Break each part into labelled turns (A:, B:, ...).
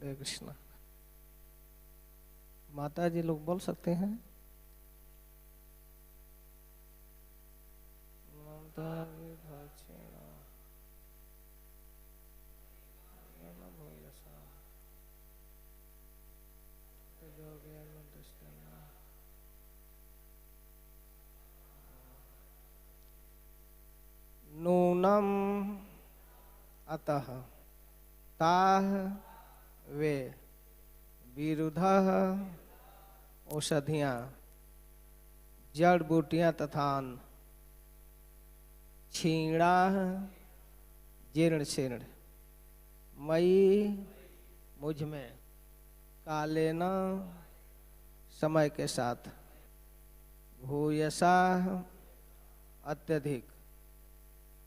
A: हरे कृष्णा। माता जी लोग बोल सकते हैं। माता जी भक्षिणा न भूयसा योगेन दृष्टेन नूनम अतः ताः वे विरुधः औषधियाँ जड़ बूटियाँ तथा क्षीणा जीर्ण शीर्ण मई मुझ में कालेन समय के साथ भूयसा अत्यधिक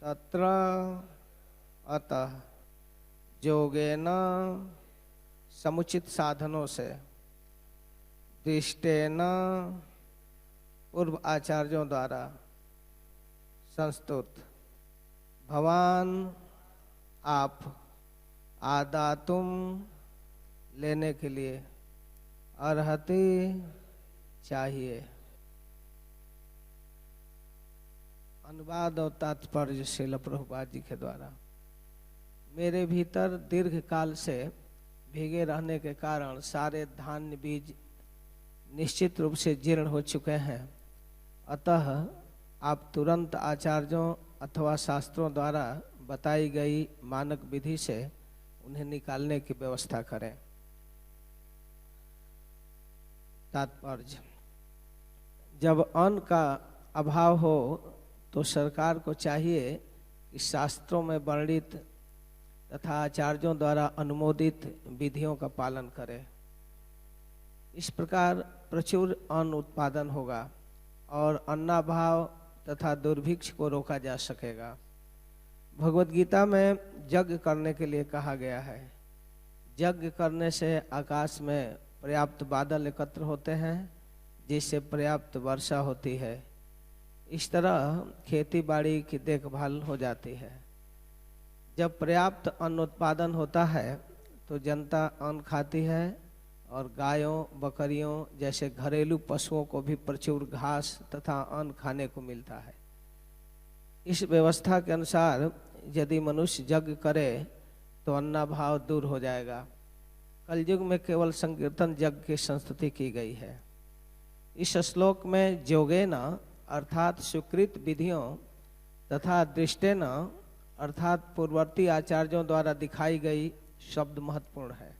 A: तत्र अतः योगेन समुचित साधनों से दृष्टेन पूर्व आचार्यों द्वारा संस्तुत भवान आप आदातुम लेने के लिए अर्हति चाहिए। अनुवाद और तात्पर्य श्रील प्रभुपाद जी के द्वारा। मेरे भीतर दीर्घ काल से भीगे रहने के कारण सारे धान्य बीज निश्चित रूप से जीर्ण हो चुके हैं, अतः आप तुरंत आचार्यों अथवा शास्त्रों द्वारा बताई गई मानक विधि से उन्हें निकालने की व्यवस्था करें। तात्पर्य: जब अन्न का अभाव हो तो सरकार को चाहिए कि शास्त्रों में वर्णित तथा आचार्यों द्वारा अनुमोदित विधियों का पालन करे। इस प्रकार प्रचुर अन्न उत्पादन होगा और अन्नाभाव तथा दुर्भिक्ष को रोका जा सकेगा। भगवद गीता में यज्ञ करने के लिए कहा गया है। यज्ञ करने से आकाश में पर्याप्त बादल एकत्र होते हैं, जिससे पर्याप्त वर्षा होती है। इस तरह खेती बाड़ी की देखभाल हो जाती है। जब पर्याप्त अन्न उत्पादन होता है तो जनता अन्न खाती है और गायों बकरियों जैसे घरेलू पशुओं को भी प्रचुर घास तथा अन्न खाने को मिलता है। इस व्यवस्था के अनुसार यदि मनुष्य यज्ञ करे तो अन्नाभाव दूर हो जाएगा। कलयुग में केवल संकीर्तन यज्ञ की संस्तुति की गई है। इस श्लोक में योगेन अर्थात स्वीकृत विधियों तथा दृष्टेन अर्थात पूर्ववर्ती आचार्यों द्वारा दिखाई गई शब्द महत्वपूर्ण है।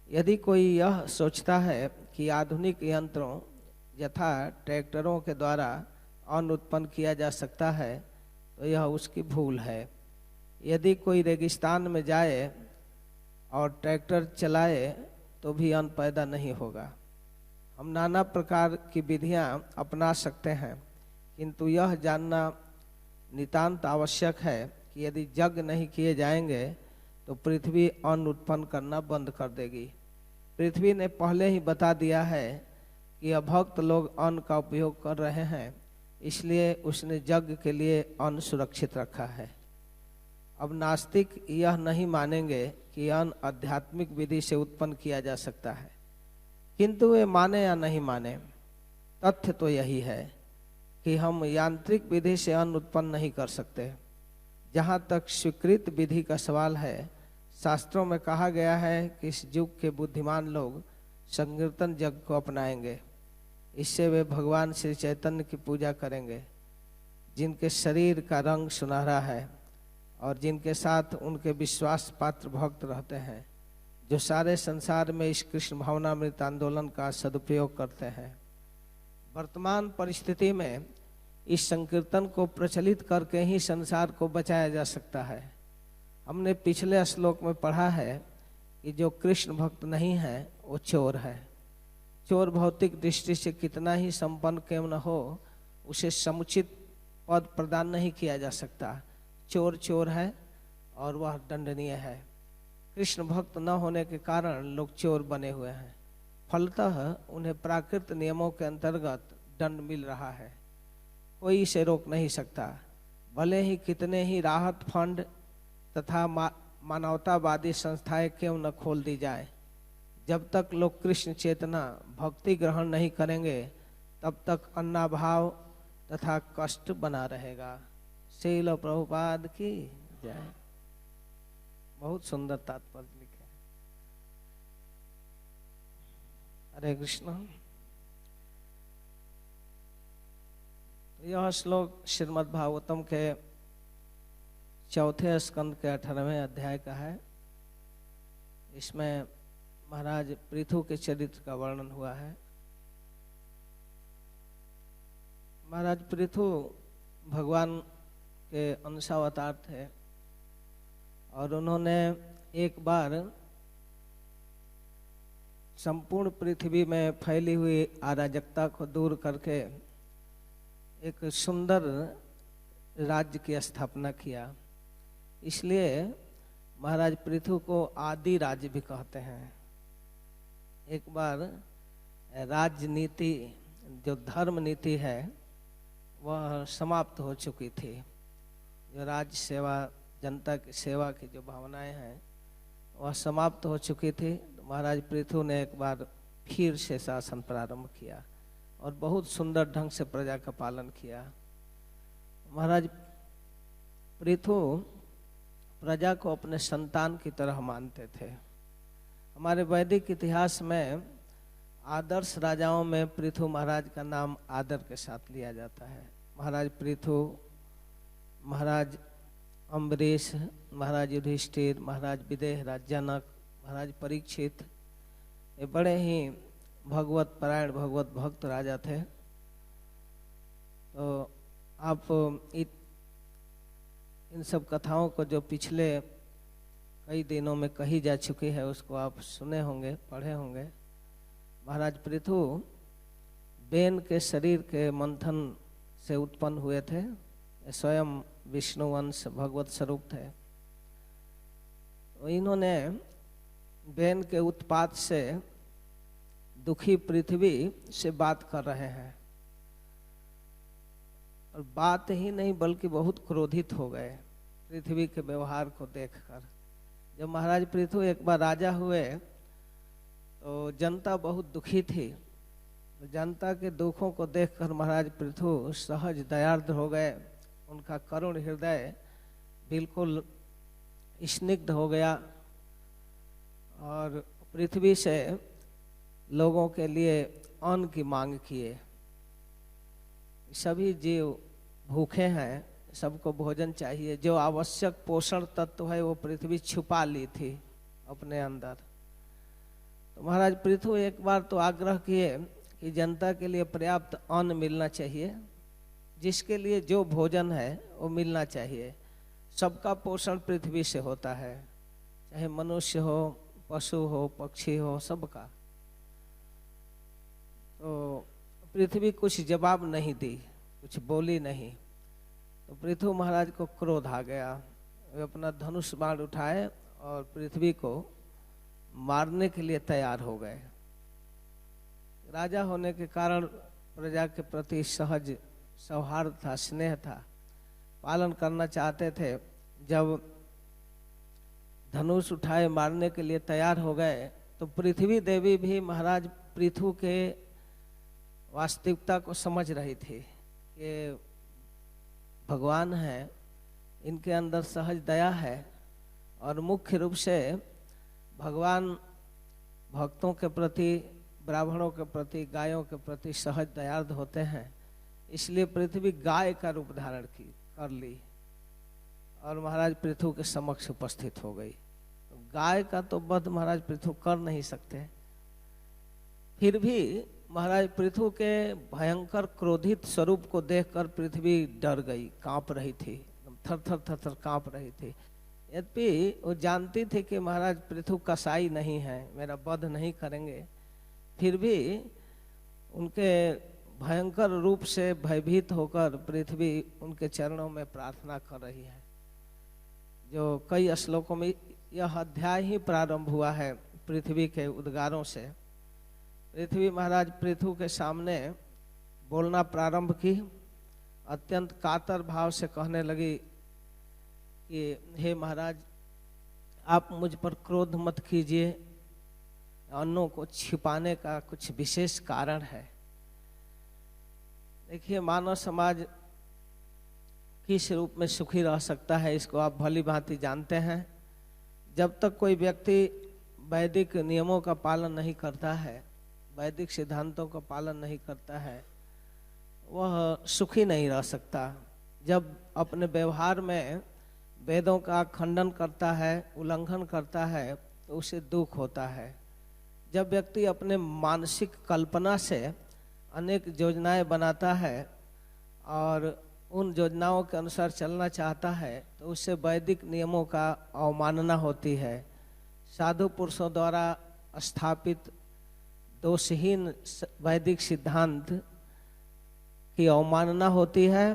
A: यदि कोई यह सोचता है कि आधुनिक यंत्रों यथा ट्रैक्टरों के द्वारा अन्न उत्पन्न किया जा सकता है तो यह उसकी भूल है। यदि कोई रेगिस्तान में जाए और ट्रैक्टर चलाए तो भी अन्न पैदा नहीं होगा। हम नाना प्रकार की विधियां अपना सकते हैं, किंतु यह जानना नितांत आवश्यक है कि यदि यज्ञ नहीं किए जाएंगे तो पृथ्वी अन्न उत्पन्न करना बंद कर देगी। पृथ्वी ने पहले ही बता दिया है कि अभक्त लोग अन्न का उपयोग कर रहे हैं, इसलिए उसने यज्ञ के लिए अन्न सुरक्षित रखा है। अब नास्तिक यह नहीं मानेंगे कि अन्न आध्यात्मिक विधि से उत्पन्न किया जा सकता है, किंतु वे माने या नहीं माने, तथ्य तो यही है कि हम यांत्रिक विधि से अन्न उत्पन्न नहीं कर सकते। जहाँ तक स्वीकृत विधि का सवाल है, शास्त्रों में कहा गया है कि इस युग के बुद्धिमान लोग संकीर्तन यज्ञ को अपनाएंगे। इससे वे भगवान श्री चैतन्य की पूजा करेंगे, जिनके शरीर का रंग सुनहरा है और जिनके साथ उनके विश्वास पात्र भक्त रहते हैं, जो सारे संसार में इस कृष्ण भावनामृत आंदोलन का सदुपयोग करते हैं। वर्तमान परिस्थिति में इस संकीर्तन को प्रचलित करके ही संसार को बचाया जा सकता है। हमने पिछले श्लोक में पढ़ा है कि जो कृष्ण भक्त नहीं है वो चोर है। चोर भौतिक दृष्टि से कितना ही संपन्न क्यों न हो, उसे समुचित पद प्रदान नहीं किया जा सकता। चोर चोर है और वह दंडनीय है। कृष्ण भक्त न होने के कारण लोग चोर बने हुए हैं। फलतः उन्हें प्राकृत नियमों के अंतर्गत दंड मिल रहा है। कोई इसे रोक नहीं सकता। भले ही कितने ही राहत फंड तथा मानवतावादी संस्थाएं क्यों न खोल दी जाए। जब तक लोग कृष्ण चेतना भक्ति ग्रहण नहीं करेंगे तब तक अन्नाभाव तथा कष्ट बना रहेगा। श्रील प्रभुपाद की जय। बहुत सुंदर तात्पर्य लिखे। हरे कृष्ण। यह श्लोक श्रीमद् भागवतम के चौथे स्कंद के 18वें अध्याय का है। इसमें महाराज पृथु के चरित्र का वर्णन हुआ है। महाराज पृथु भगवान के अंशावतार थे और उन्होंने एक बार संपूर्ण पृथ्वी में फैली हुई अराजकता को दूर करके एक सुंदर राज्य की स्थापना किया। इसलिए महाराज पृथु को आदि राज्य भी कहते हैं। एक बार राजनीति जो धर्म नीति है वह समाप्त हो चुकी थी। जो राज्य सेवा जनता की सेवा की जो भावनाएं हैं वह समाप्त हो चुकी थी। तो महाराज पृथु ने एक बार फिर से शासन प्रारंभ किया और बहुत सुंदर ढंग से प्रजा का पालन किया। महाराज पृथु प्रजा को अपने संतान की तरह मानते थे। हमारे वैदिक इतिहास में आदर्श राजाओं में पृथु महाराज का नाम आदर के साथ लिया जाता है। महाराज पृथु, महाराज अम्बरीश, महाराज युधिष्ठिर, महाराज विदेह, राज जनक, महाराज परीक्षित, ये बड़े ही भगवत परायण भगवत भक्त राजा थे। तो आप इन सब कथाओं को जो पिछले कई दिनों में कही जा चुकी है उसको आप सुने होंगे, पढ़े होंगे। महाराज पृथु बेन के शरीर के मंथन से उत्पन्न हुए थे। स्वयं विष्णुवंश भगवत स्वरूप थे। तो इन्होंने बेन के उत्पात से दुखी पृथ्वी से बात कर रहे हैं और बात ही नहीं बल्कि बहुत क्रोधित हो गए पृथ्वी के व्यवहार को देखकर। जब महाराज पृथु एक बार राजा हुए तो जनता बहुत दुखी थी। तो जनता के दुखों को देखकर महाराज पृथु सहज दयार्द हो गए। उनका करुण हृदय बिल्कुल स्निग्ध हो गया और पृथ्वी से लोगों के लिए अन्न की मांग किए। सभी जीव भूखे हैं, सबको भोजन चाहिए। जो आवश्यक पोषण तत्व है वो पृथ्वी छुपा ली थी अपने अंदर। तो महाराज पृथु एक बार तो आग्रह किए कि जनता के लिए पर्याप्त अन्न मिलना चाहिए, जिसके लिए जो भोजन है वो मिलना चाहिए। सबका पोषण पृथ्वी से होता है, चाहे मनुष्य हो, पशु हो, पक्षी हो, सबका। तो पृथ्वी कुछ जवाब नहीं दी, कुछ बोली नहीं। तो पृथु महाराज को क्रोध आ गया। वे अपना धनुष बाण उठाए और पृथ्वी को मारने के लिए तैयार हो गए। राजा होने के कारण प्रजा के प्रति सहज सौहार्द था, स्नेह था, पालन करना चाहते थे। जब धनुष उठाए मारने के लिए तैयार हो गए तो पृथ्वी देवी भी महाराज पृथु के वास्तविकता को समझ रही थी कि भगवान है, इनके अंदर सहज दया है और मुख्य रूप से भगवान भक्तों के प्रति, ब्राह्मणों के प्रति, गायों के प्रति सहज दयार्द होते हैं। इसलिए पृथ्वी गाय का रूप धारण कर ली और महाराज पृथु के समक्ष उपस्थित हो गई। तो गाय का तो वध महाराज पृथु कर नहीं सकते। फिर भी महाराज पृथु के भयंकर क्रोधित स्वरूप को देखकर पृथ्वी डर गई, कांप रही थी, थर थर थर थर कांप रही थी। यद्यपि वो जानती थी कि महाराज पृथु कसाई नहीं है, मेरा वध नहीं करेंगे, फिर भी उनके भयंकर रूप से भयभीत होकर पृथ्वी उनके चरणों में प्रार्थना कर रही है। जो कई श्लोकों में यह अध्याय ही प्रारंभ हुआ है पृथ्वी के उद्गारों से। पृथ्वी महाराज पृथु के सामने बोलना प्रारंभ की, अत्यंत कातर भाव से कहने लगी कि हे महाराज, आप मुझ पर क्रोध मत कीजिए, अन्नों को छिपाने का कुछ विशेष कारण है। देखिए, मानव समाज किस रूप में सुखी रह सकता है इसको आप भली भांति जानते हैं। जब तक कोई व्यक्ति वैदिक नियमों का पालन नहीं करता है, वैदिक सिद्धांतों का पालन नहीं करता है, वह सुखी नहीं रह सकता। जब अपने व्यवहार में वेदों का खंडन करता है, उल्लंघन करता है, तो उसे दुख होता है। जब व्यक्ति अपने मानसिक कल्पना से अनेक योजनाएं बनाता है और उन योजनाओं के अनुसार चलना चाहता है, तो उससे वैदिक नियमों का अवमानना होती है। साधु पुरुषों द्वारा स्थापित दोषहीन वैदिक सिद्धांत की अवमानना होती है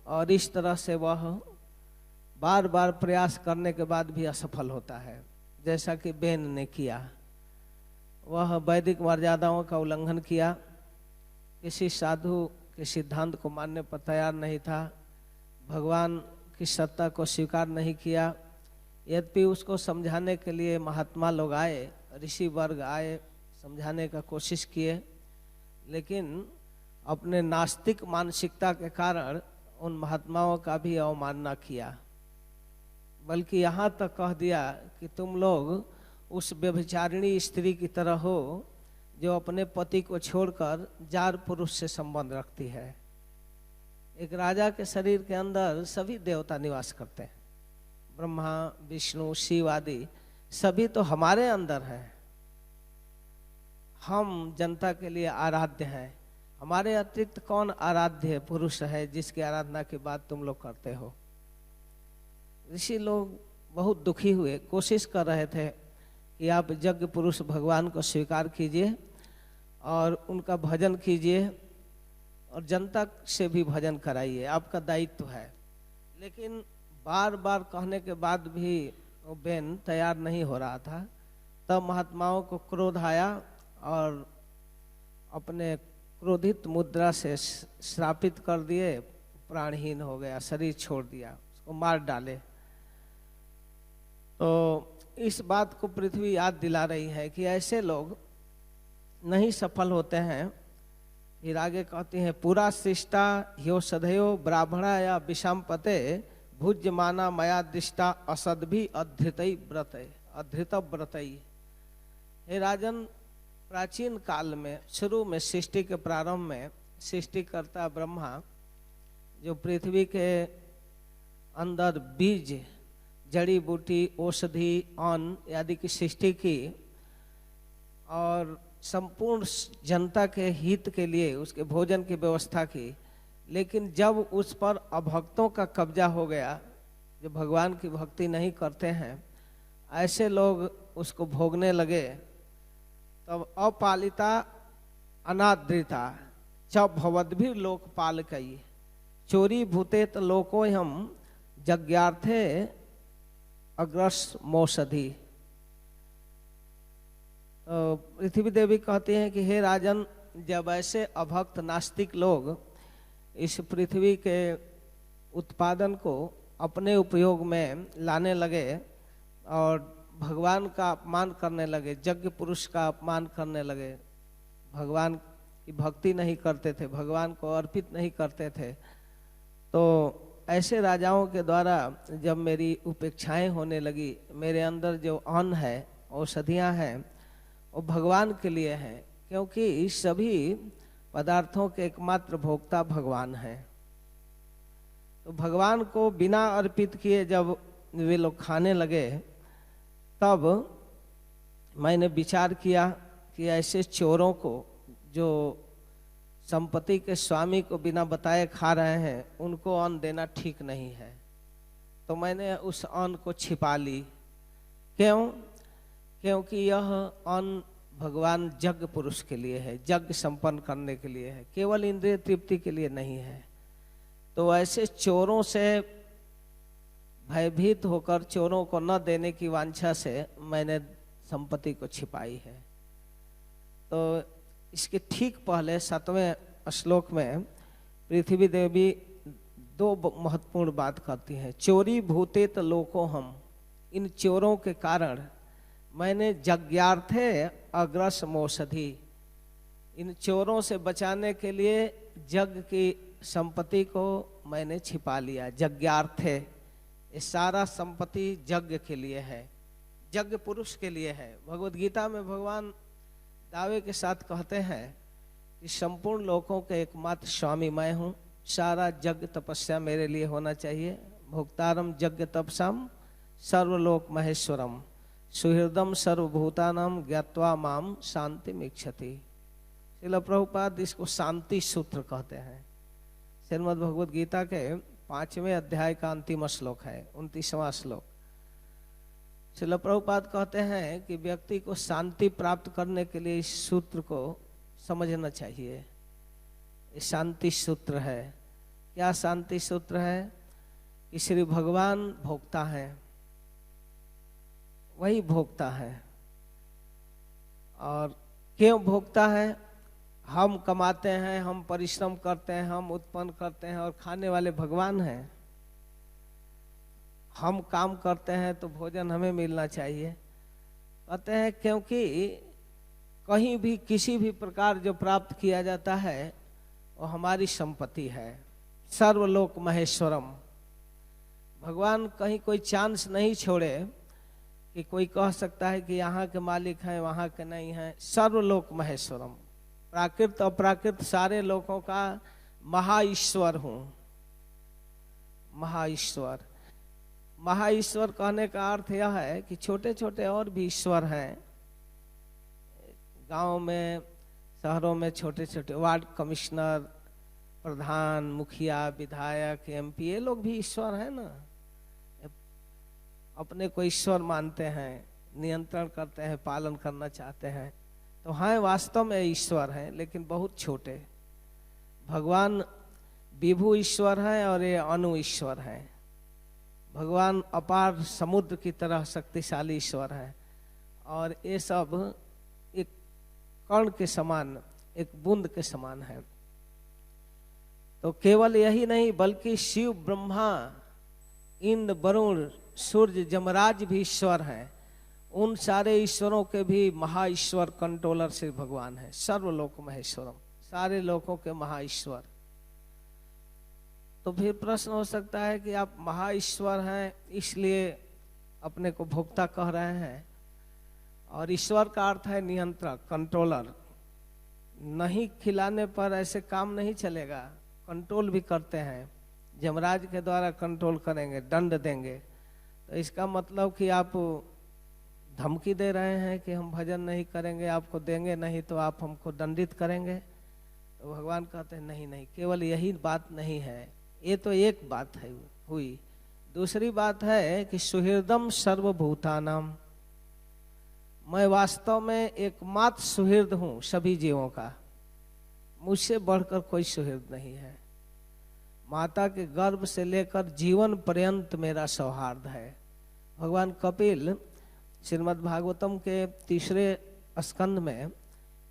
A: और इस तरह से वह बार बार प्रयास करने के बाद भी असफल होता है। जैसा कि बेन ने किया, वह वैदिक मर्यादाओं का उल्लंघन किया, किसी साधु के सिद्धांत को मानने पर तैयार नहीं था, भगवान की सत्ता को स्वीकार नहीं किया। यद्यपि उसको समझाने के लिए महात्मा लोग आए, ऋषि वर्ग आए, समझाने का कोशिश किए, लेकिन अपने नास्तिक मानसिकता के कारण उन महात्माओं का भी अवमानना किया। बल्कि यहाँ तक कह दिया कि तुम लोग उस व्यभिचारिणी स्त्री की तरह हो जो अपने पति को छोड़कर जार पुरुष से संबंध रखती है। एक राजा के शरीर के अंदर सभी देवता निवास करते हैं, ब्रह्मा, विष्णु, शिव आदि सभी तो हमारे अंदर हैं। हम जनता के लिए आराध्य हैं। हमारे अतिरिक्त कौन आराध्य पुरुष है जिसकी आराधना के बाद तुम लोग करते हो? ऋषि लोग बहुत दुखी हुए, कोशिश कर रहे थे कि आप यज्ञ पुरुष भगवान को स्वीकार कीजिए और उनका भजन कीजिए और जनता से भी भजन कराइए, आपका दायित्व है। लेकिन बार बार कहने के बाद भी वो बेन तैयार नहीं हो रहा था। तब महात्माओं को क्रोध आया और अपने क्रोधित मुद्रा से श्रापित कर दिए, प्राणहीन हो गया, शरीर छोड़ दिया, उसको मार डाले। तो इस बात को पृथ्वी याद दिला रही है कि ऐसे लोग नहीं सफल होते हैं। फिर आगे कहती हैं, पूरा सृष्टा ह्यो सदयो ब्राह्मणा या विषामपते भुज्यमाना मया दृष्टा असद भी अधृत व्रतई। हे राजन, प्राचीन काल में शुरू में सृष्टि के प्रारंभ में सृष्टिकर्ता ब्रह्मा जो पृथ्वी के अंदर बीज, जड़ी बूटी, औषधि, अन्न आदि की सृष्टि की और संपूर्ण जनता के हित के लिए उसके भोजन की व्यवस्था की। लेकिन जब उस पर अभक्तों का कब्जा हो गया, जो भगवान की भक्ति नहीं करते हैं, ऐसे लोग उसको भोगने लगे, तब अपालिता अनादृता च भवद्भिः लोकपालकैः चोरी भूतेत लोको हम यज्ञार्थे अग्रस मौषधि। पृथ्वी देवी कहती हैं कि हे राजन, जब ऐसे अभक्त नास्तिक लोग इस पृथ्वी के उत्पादन को अपने उपयोग में लाने लगे और भगवान का अपमान करने लगे, यज्ञ पुरुष का अपमान करने लगे, भगवान की भक्ति नहीं करते थे, भगवान को अर्पित नहीं करते थे, तो ऐसे राजाओं के द्वारा जब मेरी उपेक्षाएं होने लगी, मेरे अंदर जो अन्न है, औषधियां हैं, वो भगवान के लिए हैं, क्योंकि सभी पदार्थों के एकमात्र भोक्ता भगवान हैं। तो भगवान को बिना अर्पित किए जब वे लोग खाने लगे, तब मैंने विचार किया कि ऐसे चोरों को, जो संपत्ति के स्वामी को बिना बताए खा रहे हैं, उनको अन्न देना ठीक नहीं है। तो मैंने उस अन्न को छिपा ली। क्यों? क्योंकि यह अन्न भगवान यज्ञ पुरुष के लिए है, यज्ञ संपन्न करने के लिए है, केवल इंद्रिय तृप्ति के लिए नहीं है। तो ऐसे चोरों से भयभीत होकर, चोरों को न देने की वांछा से मैंने संपत्ति को छिपाई है। तो इसके ठीक पहले 7वें श्लोक में पृथ्वी देवी दो महत्वपूर्ण बात करती हैं। चोरी भूतेत लोको हम, इन चोरों के कारण मैंने यज्ञार्थे अग्रस मोषधि, इन चोरों से बचाने के लिए यज्ञ की संपत्ति को मैंने छिपा लिया। यज्ञार्थे, ये सारा संपत्ति यज्ञ के लिए है, यज्ञ पुरुष के लिए है। भगवद गीता में भगवान दावे के साथ कहते हैं कि संपूर्ण लोकों के एकमात्र स्वामी मैं हूँ, सारा यज्ञ तपस्या मेरे लिए होना चाहिए। भोक्तारम यज्ञ तपसाम सर्वलोक महेश्वरम सुहृदम सर्वभूतानाम ज्ञात्वा माम शांति मिक्षति। श्रील प्रभुपाद इसको शांति सूत्र कहते हैं। श्रीमद् भगवद गीता के 5वें अध्याय का अंतिम श्लोक है, 29वां श्लोक। श्रील प्रभुपाद कहते हैं कि व्यक्ति को शांति प्राप्त करने के लिए इस सूत्र को समझना चाहिए। ये शांति सूत्र है। क्या शांति सूत्र है? कि श्री भगवान भोक्ता है, वही भोक्ता है। और क्यों भोक्ता है? हम कमाते हैं, हम परिश्रम करते हैं, हम उत्पन्न करते हैं और खाने वाले भगवान हैं। हम काम करते हैं तो भोजन हमें मिलना चाहिए। कहते हैं क्योंकि कहीं भी किसी भी प्रकार जो प्राप्त किया जाता है वो हमारी संपत्ति है। सर्वलोक महेश्वरम, भगवान कहीं कोई चांस नहीं छोड़े कि कोई कह सकता है कि यहाँ के मालिक हैं वहाँ के नहीं हैं। सर्वलोक महेश्वरम, प्राकृत अप्राकृत सारे लोगों का महाईश्वर हूँ। महाईश्वर, महाईश्वर कहने का अर्थ यह है कि छोटे छोटे और भी ईश्वर हैं। गांव में, शहरों में छोटे छोटे वार्ड कमिश्नर, प्रधान, मुखिया, विधायक, एमपी, ये लोग भी ईश्वर हैं ना। अपने को ईश्वर मानते हैं, नियंत्रण करते हैं, पालन करना चाहते हैं, तो हाँ वास्तव में ईश्वर हैं, लेकिन बहुत छोटे। भगवान विभु ईश्वर हैं और ये अनु ईश्वर हैं। भगवान अपार समुद्र की तरह शक्तिशाली ईश्वर है और ये सब एक कण के समान, एक बूंद के समान है। तो केवल यही नहीं बल्कि शिव, ब्रह्मा, इंद्र, वरुण, सूर्य, जमराज भी ईश्वर हैं। उन सारे ईश्वरों के भी महाईश्वर कंट्रोलर से भगवान है। सर्वलोक महेश्वरम, सारे लोकों के महाईश्वर। तो फिर प्रश्न हो सकता है कि आप महाईश्वर हैं इसलिए अपने को भोक्ता कह रहे हैं, और ईश्वर का अर्थ है नियंत्रक, कंट्रोलर। नहीं खिलाने पर ऐसे काम नहीं चलेगा, कंट्रोल भी करते हैं। यमराज के द्वारा कंट्रोल करेंगे, दंड देंगे। तो इसका मतलब कि आप धमकी दे रहे हैं कि हम भजन नहीं करेंगे, आपको देंगे नहीं तो आप हमको दंडित करेंगे। तो भगवान कहते हैं नहीं नहीं, केवल यही बात नहीं है। ये तो एक बात है हुई। दूसरी बात है कि सुहृदम सर्वभूतानाम, मैं वास्तव में एकमात्र सुहृद हूँ सभी जीवों का। मुझसे बढ़कर कोई सुहृद नहीं है। माता के गर्भ से लेकर जीवन पर्यंत मेरा सौहार्द है। भगवान कपिल श्रीमद् भागवतम के 3 स्कंद में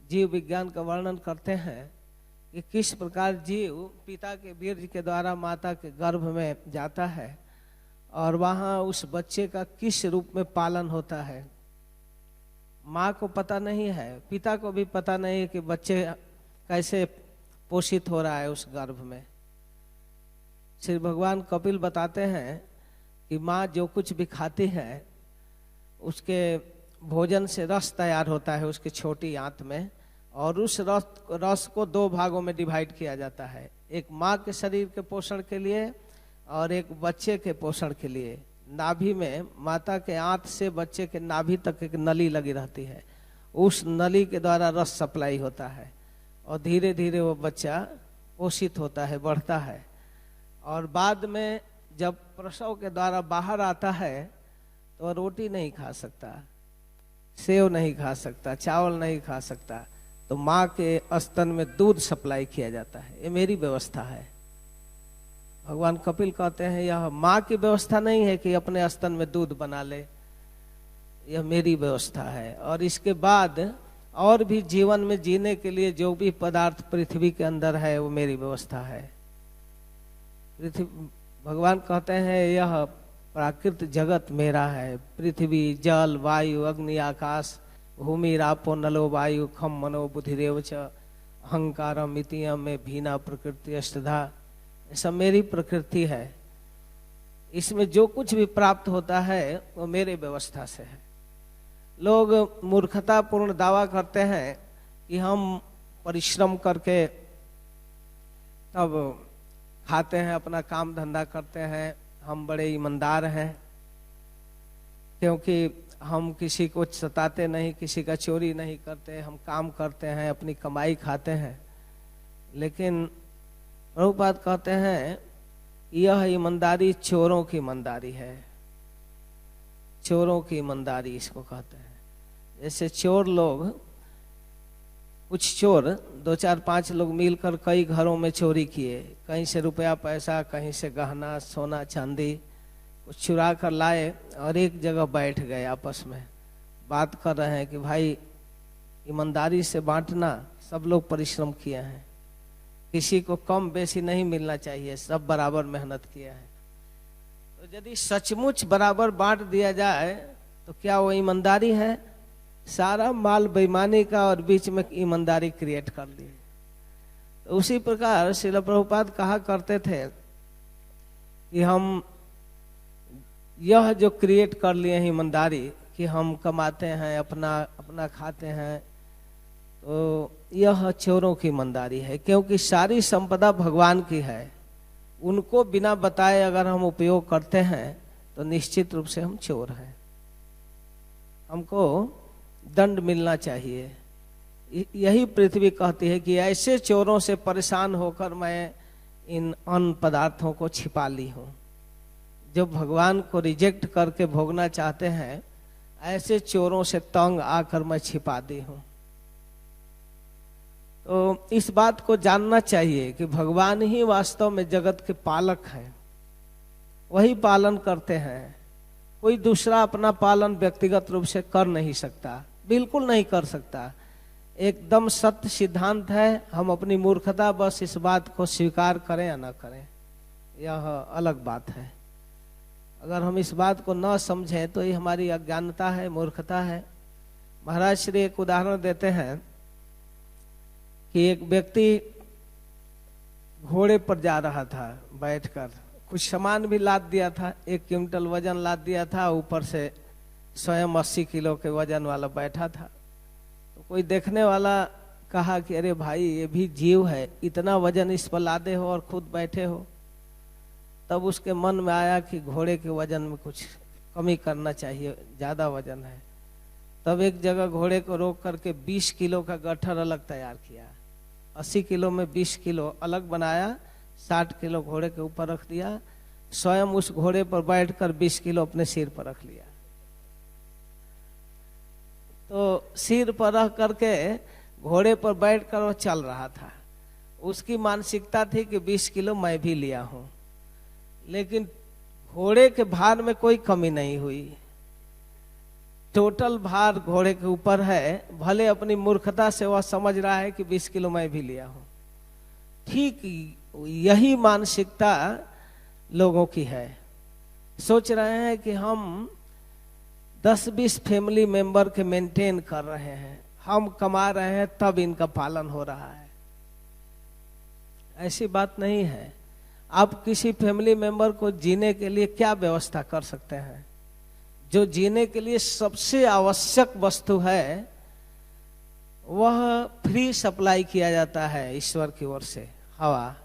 A: जीव विज्ञान का वर्णन करते हैं कि किस प्रकार जीव पिता के वीर्य के द्वारा माता के गर्भ में जाता है और वहाँ उस बच्चे का किस रूप में पालन होता है। माँ को पता नहीं है, पिता को भी पता नहीं है कि बच्चे कैसे पोषित हो रहा है उस गर्भ में। श्री भगवान कपिल बताते हैं कि माँ जो कुछ भी खाती है उसके भोजन से रस तैयार होता है उसकी छोटी आंत में, और उस रस को 2 भागों में डिवाइड किया जाता है, एक माँ के शरीर के पोषण के लिए और एक बच्चे के पोषण के लिए। नाभि में, माता के आंत से बच्चे के नाभि तक एक नली लगी रहती है, उस नली के द्वारा रस सप्लाई होता है और धीरे धीरे वो बच्चा पोषित होता है, बढ़ता है। और बाद में जब प्रसव के द्वारा बाहर आता है तो रोटी नहीं खा सकता, सेव नहीं खा सकता, चावल नहीं खा सकता, तो माँ के स्तन में दूध सप्लाई किया जाता है। ये मेरी व्यवस्था है। भगवान कपिल कहते हैं यह माँ की व्यवस्था नहीं है कि अपने स्तन में दूध बना ले, यह मेरी व्यवस्था है। और इसके बाद और भी जीवन में जीने के लिए जो भी पदार्थ पृथ्वी के अंदर है वो मेरी व्यवस्था है। भगवान कहते हैं यह प्राकृत जगत मेरा है। पृथ्वी जल वायु अग्नि आकाश भूमि रापो नलो वायु खम मनो बुद्धिरेव च अहंकारम मितियम में भीना प्रकृति अष्टधा। ऐसा मेरी प्रकृति है, इसमें जो कुछ भी प्राप्त होता है वो मेरे व्यवस्था से है। लोग मूर्खतापूर्ण दावा करते हैं कि हम परिश्रम करके तब खाते हैं, अपना काम धंधा करते हैं, हम बड़े ईमानदार हैं क्योंकि हम किसी को सताते नहीं, किसी का चोरी नहीं करते, हम काम करते हैं, अपनी कमाई खाते हैं। लेकिन प्रभुपाद कहते हैं यह ईमानदारी चोरों की ईमानदारी है। चोरों की ईमानदारी इसको कहते हैं। जैसे चोर लोग, कुछ चोर 2 4 5 लोग मिलकर कई घरों में चोरी किए, कहीं से रुपया पैसा, कहीं से गहना सोना चांदी कुछ चुरा कर लाए और एक जगह बैठ गए, आपस में बात कर रहे हैं कि भाई ईमानदारी से बांटना, सब लोग परिश्रम किए हैं, किसी को कम बेसी नहीं मिलना चाहिए, सब बराबर मेहनत किया है। तो यदि सचमुच बराबर बांट दिया जाए तो क्या वो ईमानदारी है? सारा माल बेईमानी का और बीच में ईमानदारी क्रिएट कर दी। तो उसी प्रकार श्रील प्रभुपाद कहा करते थे कि हम यह जो क्रिएट कर लिए हैं ईमानदारी कि हम कमाते हैं, अपना खाते हैं, तो यह चोरों की ईमानदारी है। क्योंकि सारी संपदा भगवान की है, उनको बिना बताए अगर हम उपयोग करते हैं तो निश्चित रूप से हम चोर हैं, हमको दंड मिलना चाहिए। यही पृथ्वी कहती है कि ऐसे चोरों से परेशान होकर मैं इन अन्न पदार्थों को छिपा ली हूँ। जो भगवान को रिजेक्ट करके भोगना चाहते हैं, ऐसे चोरों से तंग आकर मैं छिपा दी हूँ। तो इस बात को जानना चाहिए कि भगवान ही वास्तव में जगत के पालक हैं, वही पालन करते हैं। कोई दूसरा अपना पालन व्यक्तिगत रूप से कर नहीं सकता, बिल्कुल नहीं कर सकता। एकदम सत्य सिद्धांत है। हम अपनी मूर्खता बस इस बात को स्वीकार करें या ना करें, यह अलग बात है। अगर हम इस बात को न समझें तो ये हमारी अज्ञानता है, मूर्खता है। महाराज श्री एक उदाहरण देते हैं कि एक व्यक्ति घोड़े पर जा रहा था बैठकर, कुछ सामान भी लाद दिया था, 1 क्विंटल वजन लाद दिया था, ऊपर से स्वयं 80 किलो के वजन वाला बैठा था। तो कोई देखने वाला कहा कि अरे भाई ये भी जीव है, इतना वजन इस पर लादे हो और खुद बैठे हो। तब उसके मन में आया कि घोड़े के वजन में कुछ कमी करना चाहिए, ज़्यादा वजन है। तब एक जगह घोड़े को रोक करके 20 किलो का गट्ठर अलग तैयार किया, 80 किलो में 20 किलो अलग बनाया, 60 किलो घोड़े के ऊपर रख दिया, स्वयं उस घोड़े पर बैठकर 20 किलो अपने सिर पर रख लिया। तो सिर पर रख करके घोड़े पर बैठकर वो चल रहा था। उसकी मानसिकता थी कि 20 किलो मैं भी लिया हूं, लेकिन घोड़े के भार में कोई कमी नहीं हुई। टोटल भार घोड़े के ऊपर है, भले अपनी मूर्खता से वह समझ रहा है कि 20 किलो मैं भी लिया हूं। ठीक यही मानसिकता लोगों की है। सोच रहे हैं कि हम 10-20 फैमिली मेंबर के मेंटेन कर रहे हैं, हम कमा रहे हैं तब इनका पालन हो रहा है। ऐसी बात नहीं है। आप किसी फैमिली मेंबर को जीने के लिए क्या व्यवस्था कर सकते हैं? जो जीने के लिए सबसे आवश्यक वस्तु है वह फ्री सप्लाई किया जाता है ईश्वर की ओर से, हवा,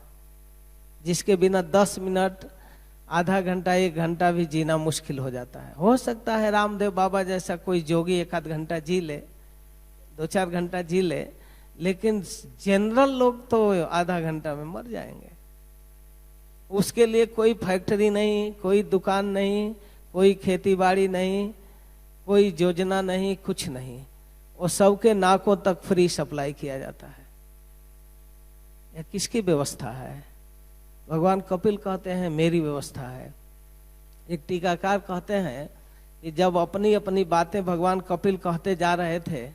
A: जिसके बिना 10 मिनट, आधा घंटा, 1 घंटा भी जीना मुश्किल हो जाता है। हो सकता है रामदेव बाबा जैसा कोई जोगी 1 आध घंटा जी ले, 2-4 घंटा जी ले, लेकिन जनरल लोग तो आधा घंटा में मर जाएंगे। उसके लिए कोई फैक्ट्री नहीं, कोई दुकान नहीं, कोई खेती बाड़ी नहीं, कोई योजना नहीं, कुछ नहीं। वो सबके नाकों तक फ्री सप्लाई किया जाता है। यह किसकी व्यवस्था है? भगवान कपिल कहते हैं मेरी व्यवस्था है। एक टीकाकार कहते हैं कि जब अपनी अपनी बातें भगवान कपिल कहते जा रहे थे,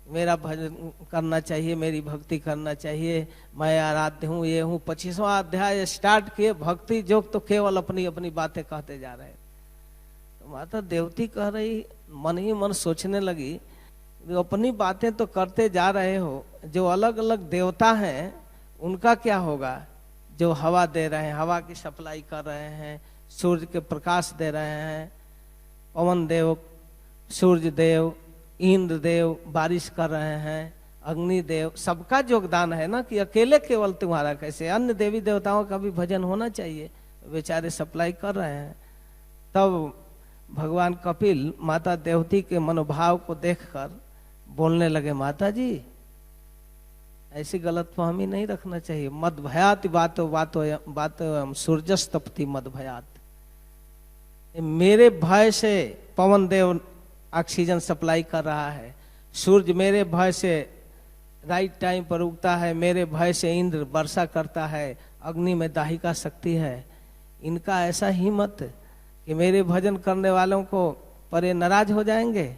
A: मेरा भजन करना चाहिए, मेरी भक्ति करना चाहिए, मैं आराध्य हूँ, ये हूँ, 25वां अध्याय स्टार्ट किए, भक्ति जोग तो केवल अपनी अपनी बातें कहते जा रहे। माता देवती कह रही, मन ही मन सोचने लगी, अपनी बातें तो करते जा रहे हो, जो अलग अलग देवता हैं उनका क्या होगा? जो हवा दे रहे हैं, हवा की सप्लाई कर रहे हैं, सूर्य के प्रकाश दे रहे हैं, पवन देव, सूर्य देव, इंद्र देव बारिश कर रहे हैं, अग्नि देव, सबका योगदान है ना, कि अकेले केवल तुम्हारा कैसे? अन्य देवी देवताओं का भी भजन होना चाहिए, बेचारे सप्लाई कर रहे हैं। तब भगवान कपिल माता देवती के मनोभाव को देखकर बोलने लगे, माता जी ऐसी गलतफहमी नहीं रखना चाहिए। मद भयात बातो बातो बातो सूर्यस्तपति मद भयात, मेरे भय से पवन देव ऑक्सीजन सप्लाई कर रहा है, सूर्य मेरे भय से राइट टाइम पर उगता है, मेरे भय से इंद्र वर्षा करता है, अग्नि में दाहिका शक्ति है। इनका ऐसा हिम्मत कि मेरे भजन करने वालों को पर ये नाराज हो जाएंगे,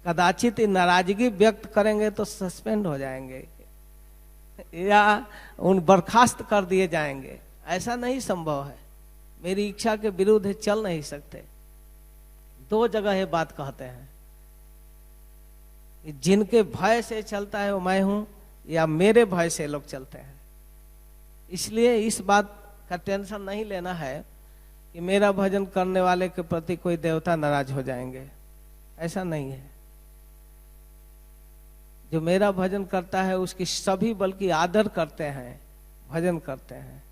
A: कदाचित नाराजगी व्यक्त करेंगे तो सस्पेंड हो जाएंगे या उन बर्खास्त कर दिए जाएंगे। ऐसा नहीं संभव है, मेरी इच्छा के विरुद्ध चल नहीं सकते। दो जगह ये बात कहते हैं, जिनके भय से चलता है वो मैं हूं, या मेरे भय से लोग चलते हैं। इसलिए इस बात का टेंशन नहीं लेना है कि मेरा भजन करने वाले के प्रति कोई देवता नाराज हो जाएंगे, ऐसा नहीं है। जो मेरा भजन करता है उसकी सभी बल्कि आदर करते हैं, भजन करते हैं।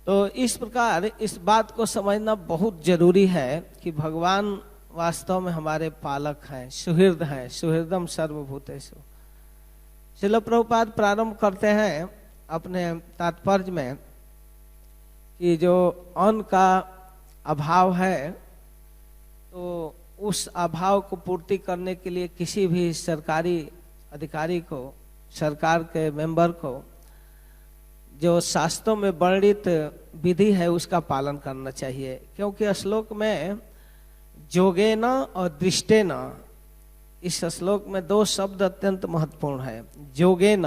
A: तो इस प्रकार इस बात को समझना बहुत जरूरी है कि भगवान वास्तव में हमारे पालक हैं, सुहृद हैं, सुहृदम सर्वभूतेषु। श्रील प्रभुपाद प्रारंभ करते हैं अपने तात्पर्य में कि जो अन्न का अभाव है, तो उस अभाव को पूर्ति करने के लिए किसी भी सरकारी अधिकारी को, सरकार के मेंबर को, जो शास्त्रों में वर्णित विधि है उसका पालन करना चाहिए। क्योंकि श्लोक में जोगेन और दृष्टेन, इस श्लोक में दो शब्द अत्यंत महत्वपूर्ण है। जोगेन,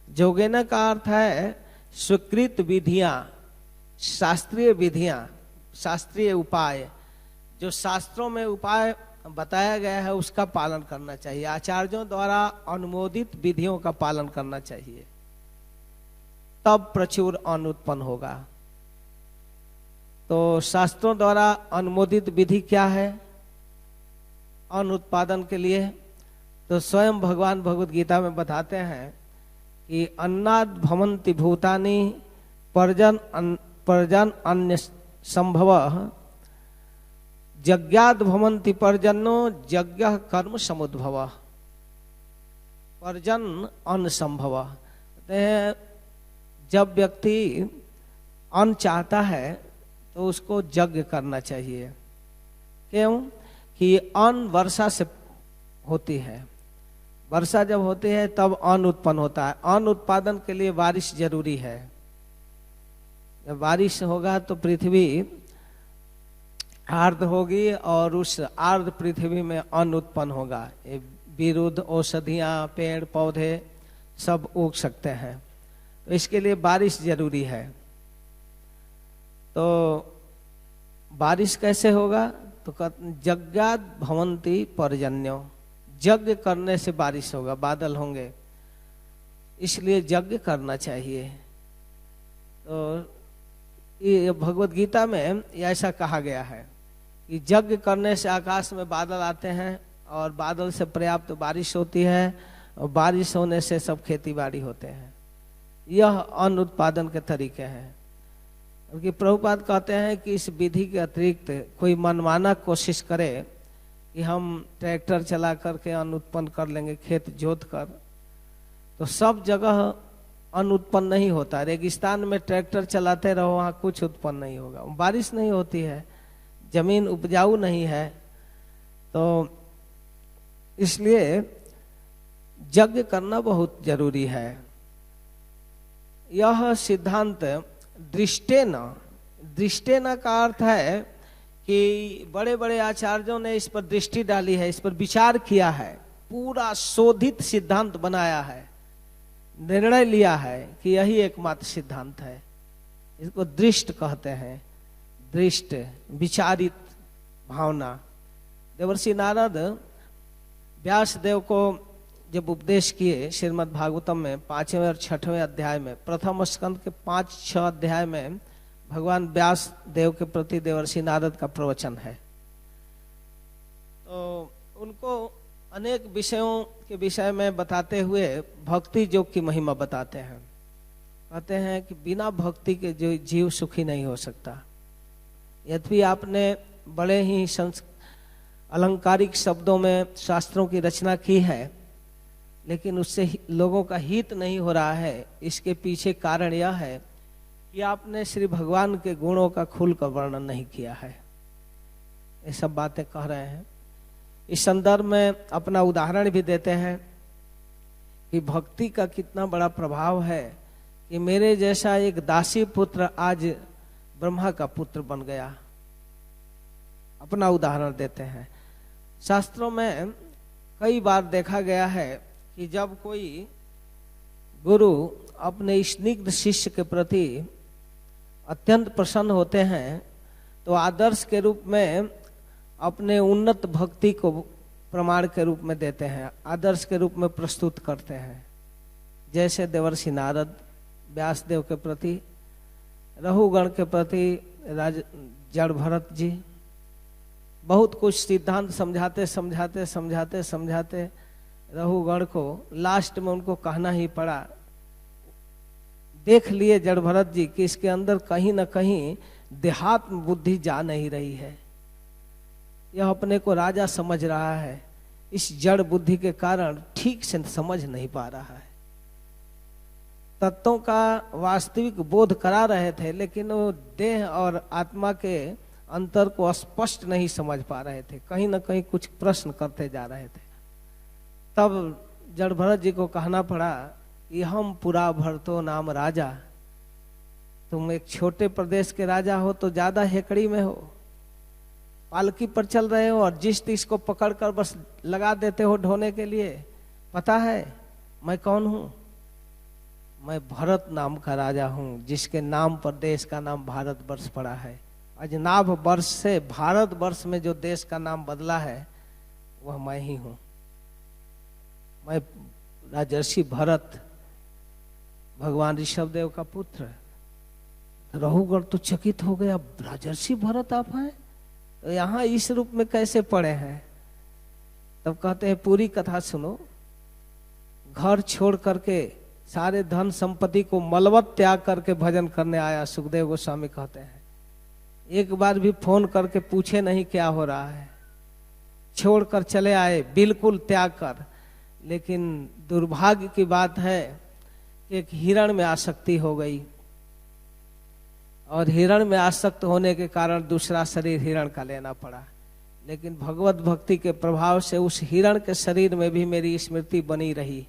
A: जोगेन का अर्थ है स्वीकृत विधियां, शास्त्रीय विधियां, शास्त्रीय उपाय। जो शास्त्रों में उपाय बताया गया है उसका पालन करना चाहिए, आचार्यों द्वारा अनुमोदित विधियों का पालन करना चाहिए, तब प्रचुर अन्न उत्पन्न होगा। तो शास्त्रों द्वारा अनुमोदित विधि क्या है अन्न उत्पादन के लिए? तो स्वयं भगवान भगवद गीता में बताते हैं कि अन्नाद भवन्ति भूतानि पर्जन अन्य संभव, यज्ञाद भवन्ति पर्जन्यो यज्ञ कर्म समुद्भव। पर्जन अन्न संभव, जब व्यक्ति अन्न चाहता है तो उसको यज्ञ करना चाहिए। क्यों? कि अन्न वर्षा से होती है, वर्षा जब होती है तब अन्न उत्पन्न होता है। अन्न उत्पादन के लिए बारिश जरूरी है। जब बारिश होगा तो पृथ्वी आर्द्र होगी और उस आर्द्र पृथ्वी में अन्न उत्पन्न होगा। विरुद्ध औषधियां, पेड़ पौधे सब उग सकते हैं। तो इसके लिए बारिश जरूरी है। तो बारिश कैसे होगा? तो यज्ञाद भवन्ति पर्जन्यो, यज्ञ करने से बारिश होगा, बादल होंगे, इसलिए यज्ञ करना चाहिए। तो ये भगवत गीता में ऐसा कहा गया है कि यज्ञ करने से आकाश में बादल आते हैं और बादल से पर्याप्त बारिश होती है और बारिश होने से सब खेती बाड़ी होते हैं। यह अन्न उत्पादन के तरीके हैं। क्योंकि प्रभुपाद कहते हैं कि इस विधि के अतिरिक्त कोई मनमाना कोशिश करे कि हम ट्रैक्टर चला करके अन्न उत्पन्न कर लेंगे, खेत जोत कर, तो सब जगह अन्न उत्पन्न नहीं होता। रेगिस्तान में ट्रैक्टर चलाते रहो, वहाँ कुछ उत्पन्न नहीं होगा, बारिश नहीं होती है, जमीन उपजाऊ नहीं है। तो इसलिए यज्ञ करना बहुत जरूरी है। यह सिद्धांत दृष्टेन, दृष्टेन का अर्थ है कि बड़े बड़े आचार्यों ने इस पर दृष्टि डाली है, इस पर विचार किया है, पूरा शोधित सिद्धांत बनाया है, निर्णय लिया है कि यही एकमात्र सिद्धांत है। इसको दृष्ट कहते हैं। दृष्ट विचारित भावना। देवर्षि नारद व्यास देव को जब उपदेश किए श्रीमद् भागवतम में 5वें और 6वें अध्याय में, प्रथम स्कंद के 5-6 अध्याय में भगवान व्यास देव के प्रति देवर्षि नारद का प्रवचन है। तो उनको अनेक विषयों के विषय में बताते हुए भक्ति योग की महिमा बताते हैं। कहते हैं कि बिना भक्ति के जो जीव सुखी नहीं हो सकता। यद्यपि आपने बड़े ही अलंकारिक शब्दों में शास्त्रों की रचना की है, लेकिन उससे लोगों का हित नहीं हो रहा है। इसके पीछे कारण यह है कि आपने श्री भगवान के गुणों का खुलकर वर्णन नहीं किया है। ये सब बातें कह रहे हैं। इस संदर्भ में अपना उदाहरण भी देते हैं कि भक्ति का कितना बड़ा प्रभाव है कि मेरे जैसा एक दासी पुत्र आज ब्रह्मा का पुत्र बन गया। अपना उदाहरण देते हैं। शास्त्रों में कई बार देखा गया है कि जब कोई गुरु अपने स्निग्ध शिष्य के प्रति अत्यंत प्रसन्न होते हैं तो आदर्श के रूप में अपने उन्नत भक्ति को प्रमाण के रूप में देते हैं, आदर्श के रूप में प्रस्तुत करते हैं। जैसे देवर्षि नारद व्यास देव के प्रति, रहुगण के प्रति जड़ भरत जी बहुत कुछ सिद्धांत समझाते समझाते समझाते समझाते रहुगण को लास्ट में उनको कहना ही पड़ा। देख लिए जड़ भरत जी कि इसके अंदर कहीं ना कहीं देहात्म बुद्धि जा नहीं रही है। यह अपने को राजा समझ रहा है, इस जड़ बुद्धि के कारण ठीक से समझ नहीं पा रहा है। तत्वों का वास्तविक बोध करा रहे थे, लेकिन वो देह और आत्मा के अंतर को स्पष्ट नहीं समझ पा रहे थे। कहीं ना कहीं कुछ प्रश्न करते जा रहे थे। तब जड़ भरत जी को कहना पड़ा कि हम पुरा भरतो नाम राजा, तुम एक छोटे प्रदेश के राजा हो तो ज्यादा हेकड़ी में हो, पालकी पर चल रहे हो और जिस तीस को पकड़कर बस लगा देते हो ढोने के लिए। पता है मैं कौन हूं? मैं भरत नाम का राजा हूं, जिसके नाम पर देश का नाम भारत वर्ष पड़ा है। अजनाभ वर्ष से भारत वर्ष में जो देश का नाम बदला है वह मैं ही हूं। मैं राजर्षि भरत, भगवान ऋषभ देव का पुत्र। रहुगण तो चकित हो गया, राजर्षि भरत आप हैं, तो यहाँ इस रूप में कैसे पड़े हैं? तब कहते हैं पूरी कथा सुनो। घर छोड़ करके सारे धन संपत्ति को मलवत त्याग करके भजन करने आया सुखदेव गोस्वामी कहते हैं। एक बार भी फोन करके पूछे नहीं क्या हो रहा है, छोड़कर चले आए बिल्कुल त्याग कर। लेकिन दुर्भाग्य की बात है कि एक हिरण में आसक्ति हो गई और हिरण में आसक्त होने के कारण दूसरा शरीर हिरण का लेना पड़ा। लेकिन भगवत भक्ति के प्रभाव से उस हिरण के शरीर में भी मेरी स्मृति बनी रही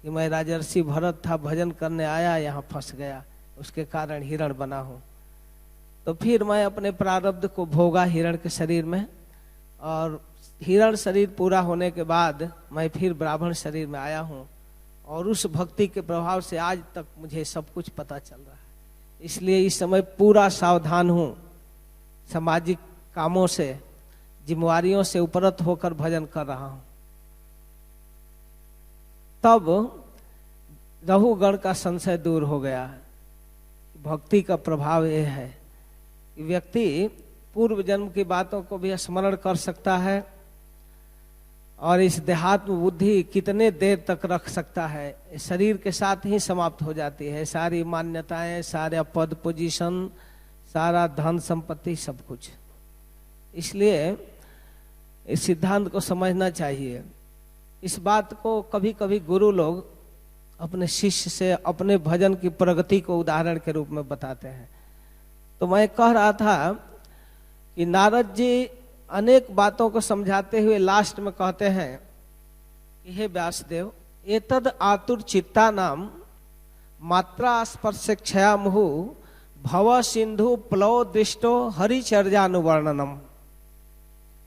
A: कि मैं राजर्षि भरत था, भजन करने आया, यहाँ फंस गया, उसके कारण हिरण बना हूं। तो फिर मैं अपने प्रारब्ध को भोगा हिरण के शरीर में, और हिरण शरीर पूरा होने के बाद मैं फिर ब्राह्मण शरीर में आया हूँ। और उस भक्ति के प्रभाव से आज तक मुझे सब कुछ पता चल रहा है। इसलिए इस समय पूरा सावधान हूँ, सामाजिक कामों से, जिम्मेवारियों से उपरत होकर भजन कर रहा हूँ। तब रहुगण का संशय दूर हो गया। भक्ति का प्रभाव यह है कि व्यक्ति पूर्व जन्म की बातों को भी स्मरण कर सकता है और इस देहात्म बुद्धि कितने देर तक रख सकता है। शरीर के साथ ही समाप्त हो जाती है सारी मान्यताएं, सारे पद पोजीशन, सारा धन संपत्ति, सब कुछ। इसलिए इस सिद्धांत को समझना चाहिए। इस बात को कभी कभी गुरु लोग अपने शिष्य से अपने भजन की प्रगति को उदाहरण के रूप में बताते हैं। तो मैं कह रहा था कि नारद जी अनेक बातों को समझाते हुए लास्ट में कहते हैं कि हे व्यासदेव, एतद आतुर चित्ता नाम मात्रा स्पर्श क्षया मुहु भव सिंधु प्लव दृष्टो हरिचर्यानुवर्णनम।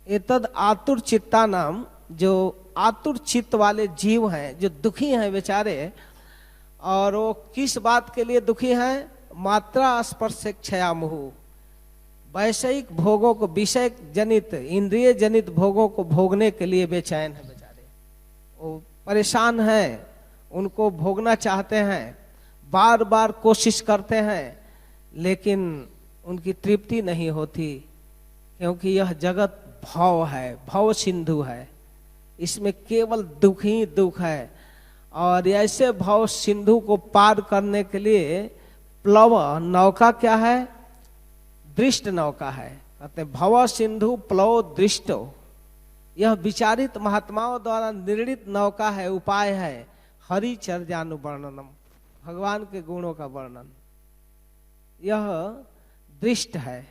A: एतद आतुर चित्ता नाम, जो आतुर चित्त वाले जीव हैं, जो दुखी हैं बेचारे, और वो किस बात के लिए दुखी हैं? मात्रा स्पर्श क्षया मुहु, वैषयिक भोगों को, विषय जनित इंद्रिय जनित भोगों को भोगने के लिए बेचैन है बेचारे, वो परेशान हैं, उनको भोगना चाहते हैं, बार बार कोशिश करते हैं, लेकिन उनकी तृप्ति नहीं होती, क्योंकि यह जगत भव है, भव सिंधु है, इसमें केवल दुख ही दुख है। और ऐसे भव सिंधु को पार करने के लिए प्लव नौका क्या है? दृष्ट नौका है। कहते हैं भव सिंधु प्लव दृष्टो, यह विचारित महात्माओं द्वारा निर्णित नौका है, उपाय है। हरि चर्यानुवर्णनम, भगवान के गुणों का वर्णन, यह दृष्ट है।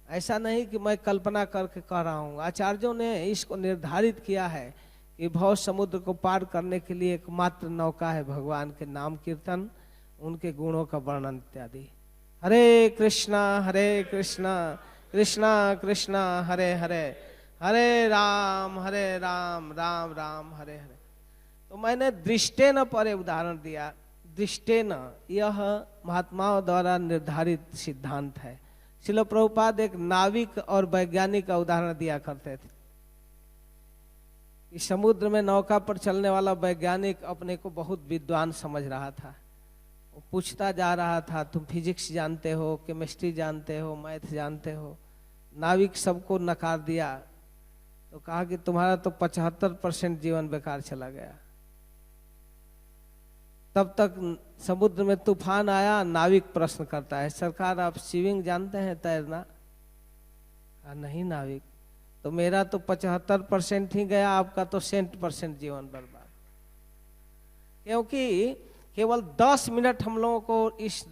A: ऐसा नहीं कि मैं कल्पना करके कह रहा हूँ, आचार्यों ने इसको निर्धारित किया है कि भव समुद्र को पार करने के लिए एकमात्र नौका है भगवान के नाम कीर्तन, उनके गुणों का वर्णन इत्यादि। हरे कृष्णा कृष्णा कृष्णा हरे हरे, हरे राम राम राम हरे हरे। तो मैंने दृष्टेन पर उदाहरण दिया। दृष्टेन यह महात्माओं द्वारा निर्धारित सिद्धांत है। श्रील प्रभुपाद एक नाविक और वैज्ञानिक का उदाहरण दिया करते थे कि समुद्र में नौका पर चलने वाला वैज्ञानिक अपने को बहुत विद्वान समझ रहा था। वो पूछता जा रहा था, तुम फिजिक्स जानते हो, केमिस्ट्री जानते हो, मैथ जानते हो। नाविक सबको नकार दिया, तो कहा कि तुम्हारा तो 75% जीवन बेकार चला गया। तब तक समुद्र में तूफान आया, नाविक प्रश्न करता है, सरकार आप स्विमिंग जानते हैं, तैरना? कहा नहीं नाविक, तो मेरा तो 75% ही गया, आपका तो 100% जीवन बर्बाद। क्योंकि केवल 10 मिनट हम लोगों को इस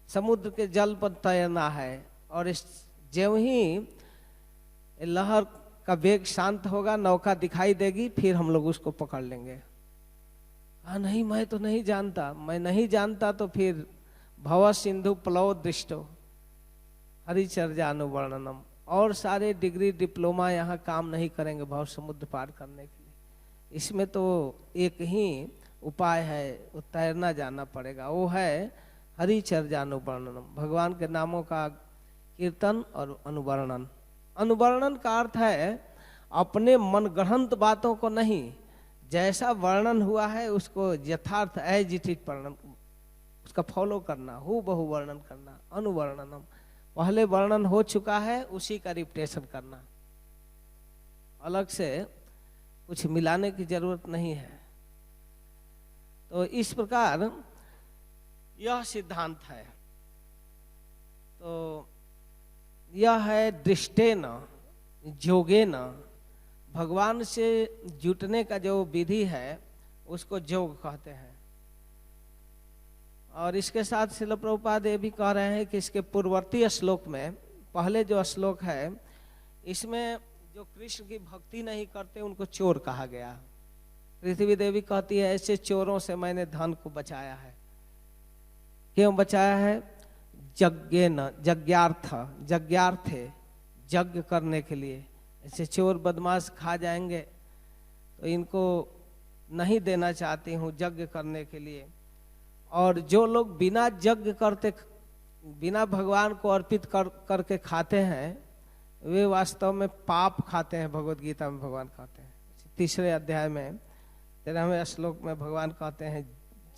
A: समुद्र के जल पर तैरना है, और इस ज्यों ही लहर का वेग शांत होगा, नौका दिखाई देगी, फिर हम लोग उसको पकड़ लेंगे। हाँ नहीं, मैं तो नहीं जानता। मैं नहीं जानता तो फिर भव सिंधु प्लव दृष्टो हरिचर्यानुवर्णनम, और सारे डिग्री डिप्लोमा यहाँ काम नहीं करेंगे भव समुद्र पार करने के लिए। इसमें तो एक ही उपाय है, वो तैरना जाना पड़ेगा, वो है हरिचर्यानुवर्णनम, भगवान के नामों का कीर्तन और अनुवर्णन। अनुवर्णन का अर्थ है अपने मनगढ़ंत बातों को नहीं, जैसा वर्णन हुआ है उसको यथार्थ एज इट इज वर्णन, उसका फॉलो करना, हूबहू वर्णन करना। अनुवर्णनम, पहले वर्णन हो चुका है उसी का रिपीटेशन करना, अलग से कुछ मिलाने की जरूरत नहीं है। तो इस प्रकार यह सिद्धांत है। तो यह है दृष्टेन जोगेन, भगवान से जुटने का जो विधि है उसको योग कहते हैं। और इसके साथ श्रील प्रभुपाद ये भी कह रहे हैं कि इसके पूर्ववर्ती श्लोक में, पहले जो श्लोक है, इसमें जो कृष्ण की भक्ति नहीं करते उनको चोर कहा गया। पृथ्वी देवी कहती है ऐसे चोरों से मैंने धन को बचाया है। क्यों बचाया है? यज्ञेन, यज्ञार्थे, यज्ञ करने के लिए। ऐसे चोर बदमाश खा जाएंगे तो इनको नहीं देना चाहती हूँ यज्ञ करने के लिए। और जो लोग बिना यज्ञ करते, बिना भगवान को अर्पित करके खाते हैं, वे वास्तव में पाप खाते हैं। भगवत गीता में भगवान कहते हैं, 3 अध्याय में 13वें श्लोक में भगवान कहते हैं,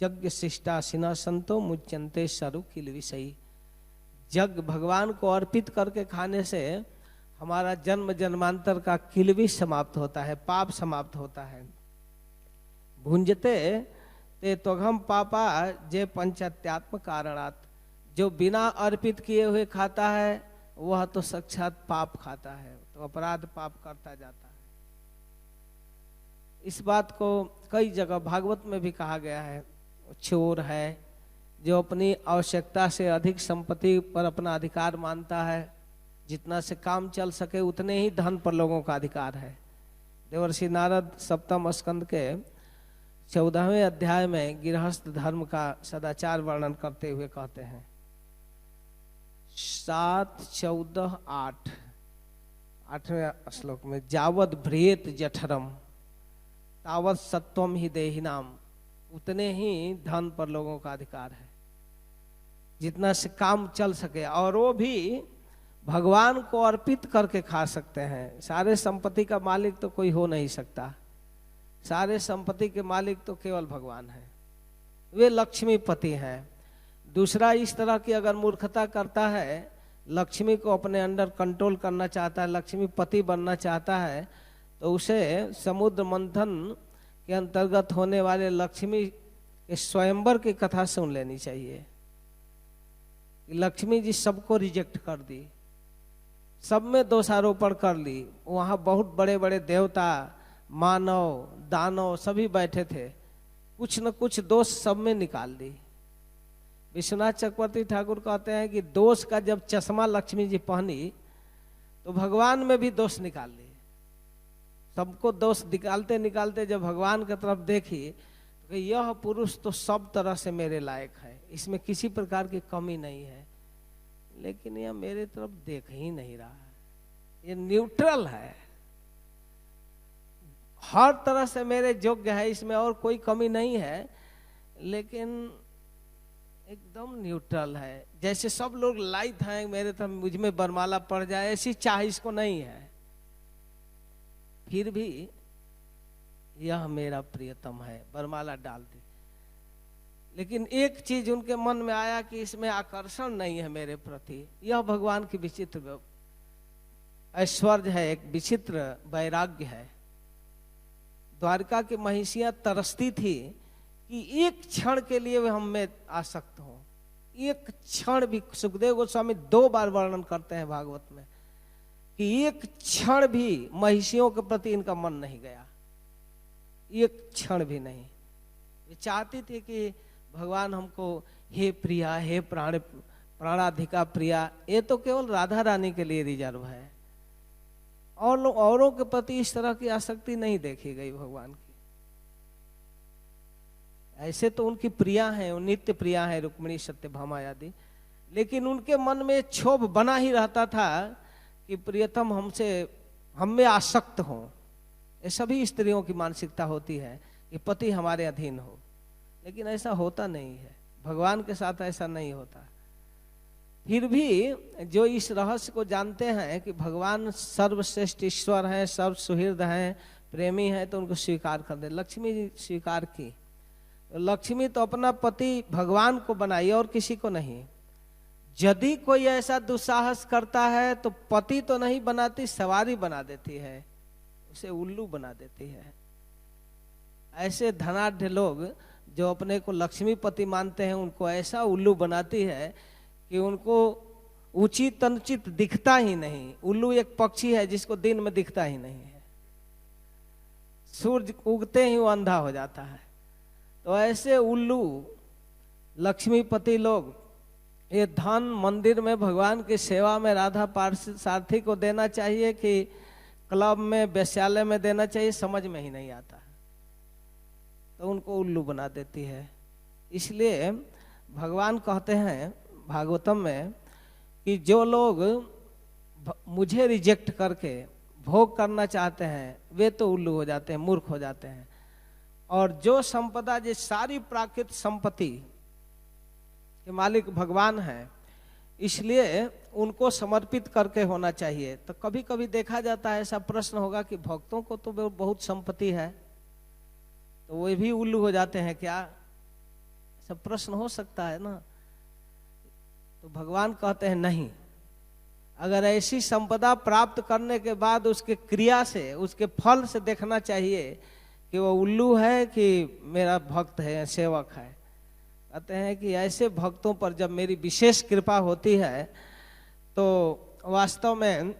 A: यज्ञ शिष्टा सिना संतो मुच्यंते सरु किल विषयी। यज्ञ भगवान को अर्पित करके खाने से हमारा जन्म जन्मांतर का किलवी समाप्त होता है, पाप समाप्त होता है। भुंजते ते त्वघम पापा जे पंचात्यात्म कारणात, जो बिना अर्पित किए हुए खाता है वह तो साक्षात पाप खाता है, तो अपराध पाप करता जाता है। इस बात को कई जगह भागवत में भी कहा गया है। चोर है जो अपनी आवश्यकता से अधिक संपत्ति पर अपना अधिकार मानता है, जितना से काम चल सके उतने ही धन पर लोगों का अधिकार है। देवर्षि नारद 7वें स्कंद के 14वें अध्याय में गृहस्थ धर्म का सदाचार वर्णन करते हुए कहते हैं, 7, 14, 8वें श्लोक में, जावद भ्रेत जठरम तावत सत्वम ही देहिनाम, उतने ही धन पर लोगों का अधिकार है। जितना से काम चल सके, और वो भी भगवान को अर्पित करके खा सकते हैं। सारे संपत्ति का मालिक तो कोई हो नहीं सकता, सारे संपत्ति के मालिक तो केवल भगवान है, वे लक्ष्मीपति हैं। दूसरा, इस तरह की अगर मूर्खता करता है, लक्ष्मी को अपने अंडर कंट्रोल करना चाहता है, लक्ष्मीपति बनना चाहता है, तो उसे समुद्र मंथन के अंतर्गत होने वाले लक्ष्मी के स्वयंवर की कथा सुन लेनी चाहिए। लक्ष्मी जी सबको रिजेक्ट कर दी, सब में दोषारोपण कर ली। वहाँ बहुत बड़े बड़े देवता, मानव, दानव सभी बैठे थे, कुछ न कुछ दोष सब में निकाल दी। विश्वनाथ चक्रवर्ती ठाकुर कहते हैं कि दोष का जब चश्मा लक्ष्मी जी पहनी तो भगवान में भी दोष निकाल ली। सबको दोष निकालते निकालते जब भगवान की तरफ देखी तो यह पुरुष तो सब तरह से मेरे लायक है, इसमें किसी प्रकार की कमी नहीं है, लेकिन यह मेरे तरफ देख ही नहीं रहा है, ये न्यूट्रल है, हर तरह से मेरे योग्य है, इसमें और कोई कमी नहीं है, लेकिन एकदम न्यूट्रल है। जैसे सब लोग लाइट हैं मेरे तरफ, मुझ में बरमाला पड़ जाए, ऐसी चाह इसको नहीं है, फिर भी यह मेरा प्रियतम है, बरमाला डाल दी। लेकिन एक चीज उनके मन में आया कि इसमें आकर्षण नहीं है मेरे प्रति। यह भगवान की विचित्र ऐश्वर्य है, एक विचित्र वैराग्य है। द्वारका की महिषियां तरसती थी कि एक क्षण के लिए वे हम में आसक्त हो, एक क्षण भी। सुखदेव गोस्वामी 2 बार वर्णन करते हैं भागवत में कि एक क्षण भी महिषियों के प्रति इनका मन नहीं गया, एक क्षण भी नहीं। ये चाहती थी कि भगवान हमको हे प्रिया, हे प्राणाधिका प्रिया, ये तो केवल राधा रानी के लिए रिजर्व है, और लोग औरों के प्रति इस तरह की आसक्ति नहीं देखी गई भगवान की। ऐसे तो उनकी प्रिया हैं, नित्य प्रिया हैं, रुक्मिणी, सत्यभामा आदि, लेकिन उनके मन में क्षोभ बना ही रहता था कि प्रियतम हम में आसक्त हो। ये सभी स्त्रियों की मानसिकता होती है कि पति हमारे अधीन हो, लेकिन ऐसा होता नहीं है, भगवान के साथ ऐसा नहीं होता। फिर भी जो इस रहस्य को जानते हैं कि भगवान सर्वश्रेष्ठ ईश्वर हैं, सर्व सुहृद हैं, प्रेमी हैं, तो उनको स्वीकार कर दे। लक्ष्मी जी स्वीकार की। लक्ष्मी तो अपना पति भगवान को बनाई और किसी को नहीं। यदि कोई ऐसा दुस्साहस करता है तो पति तो नहीं बनाती, सवारी बना देती है, उसे उल्लू बना देती है। ऐसे धनाढ्य लोग जो अपने को लक्ष्मीपति मानते हैं, उनको ऐसा उल्लू बनाती है कि उनको उचित अनुचित दिखता ही नहीं। उल्लू एक पक्षी है जिसको दिन में दिखता ही नहीं है, सूरज उगते ही वो अंधा हो जाता है। तो ऐसे उल्लू लक्ष्मीपति लोग, ये धन मंदिर में भगवान की सेवा में राधा पार्थसारथी को देना चाहिए कि क्लब में, वेश्यालय में देना चाहिए, समझ में ही नहीं आता, तो उनको उल्लू बना देती है। इसलिए भगवान कहते हैं भागवतम में कि जो लोग मुझे रिजेक्ट करके भोग करना चाहते हैं वे तो उल्लू हो जाते हैं, मूर्ख हो जाते हैं। और जो संपदा, जो सारी प्राकृतिक संपत्ति के मालिक भगवान हैं, इसलिए उनको समर्पित करके होना चाहिए। तो कभी कभी देखा जाता है, ऐसा प्रश्न होगा कि भक्तों को तो बहुत संपत्ति है, तो वे भी उल्लू हो जाते हैं क्या? ऐसा प्रश्न हो सकता है ना। तो भगवान कहते हैं नहीं, अगर ऐसी संपदा प्राप्त करने के बाद उसके क्रिया से, उसके फल से देखना चाहिए कि वो उल्लू है कि मेरा भक्त है, सेवक है। कहते हैं कि ऐसे भक्तों पर जब मेरी विशेष कृपा होती है तो वास्तव में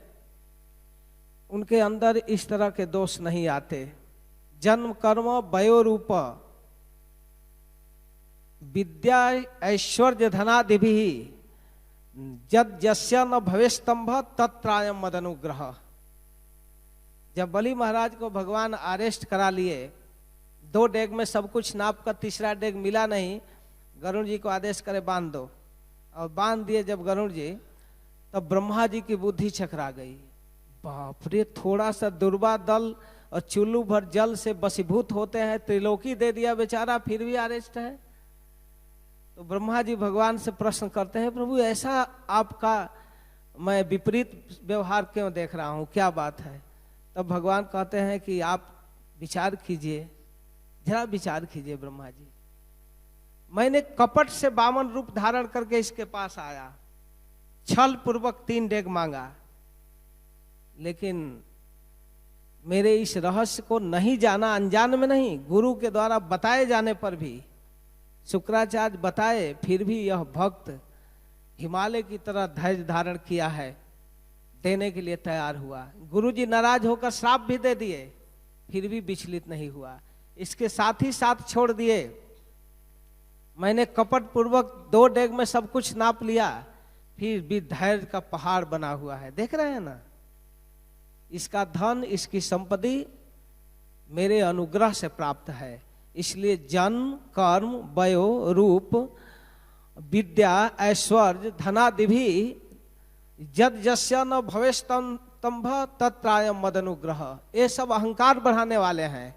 A: उनके अंदर इस तरह के दोष नहीं आते। जन्म कर्म वयोरूप विद्या ऐश्वर्य धनादिभि जद जस्य न भवेस्तंभ तत्रायम मदनुग्रह। जब बलि महाराज को भगवान अरेस्ट करा लिए, 2 डेग में सब कुछ नाप कर, तीसरा डेग मिला नहीं, गरुड़ जी को आदेश करे बांध दो, और बांध दिए जब गरुड़ जी, तब ब्रह्मा जी की बुद्धि चकरा गई। बाप रे, थोड़ा सा दुर्वा दल और चुल्लू भर जल से बसीभूत होते हैं, त्रिलोकी दे दिया बेचारा, फिर भी अरेस्ट है। तो ब्रह्मा जी भगवान से प्रश्न करते हैं, प्रभु ऐसा आपका मैं विपरीत व्यवहार क्यों देख रहा हूँ, क्या बात है? तब भगवान कहते हैं कि आप विचार कीजिए, जरा विचार कीजिए ब्रह्मा जी, मैंने कपट से वामन रूप धारण करके इसके पास आया, छल पूर्वक 3 डेग मांगा, लेकिन मेरे इस रहस्य को नहीं जाना, अनजान में नहीं, गुरु के द्वारा बताए जाने पर भी, शुक्राचार्य बताए, फिर भी यह भक्त हिमालय की तरह धैर्य धारण किया है, देने के लिए तैयार हुआ। गुरुजी नाराज होकर श्राप भी दे दिए, फिर भी विचलित नहीं हुआ, इसके साथ ही साथ छोड़ दिए। मैंने कपट पूर्वक 2 डेग में सब कुछ नाप लिया, फिर भी धैर्य का पहाड़ बना हुआ है। देख रहे हैं ना, इसका धन, इसकी संपत्ति मेरे अनुग्रह से प्राप्त है, इसलिए जन्म, कर्म, वयो, रूप, विद्या, ऐश्वर्य, धनादि भी यद यस्य न भवेस्तंभ तत्रायम मदनुग्रह, ये सब अहंकार बढ़ाने वाले हैं।